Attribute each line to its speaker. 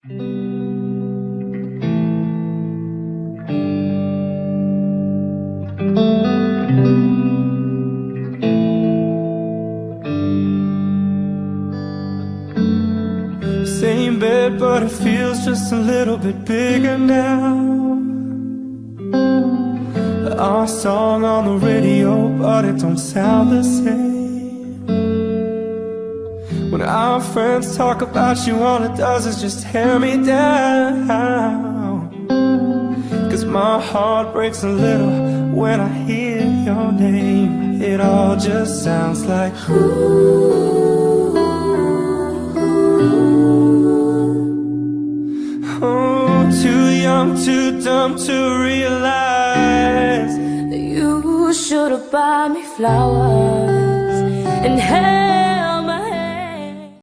Speaker 1: Same bed, but it feels just a little bit bigger now. Our song on the radio, but it don't sound the same. When our friends talk about you, all it does is just tear me down. 'Cause my heart breaks a little when I hear your name. It all just sounds like ooh. Oh, too young, too dumb to realize
Speaker 2: you should've bought me flowers.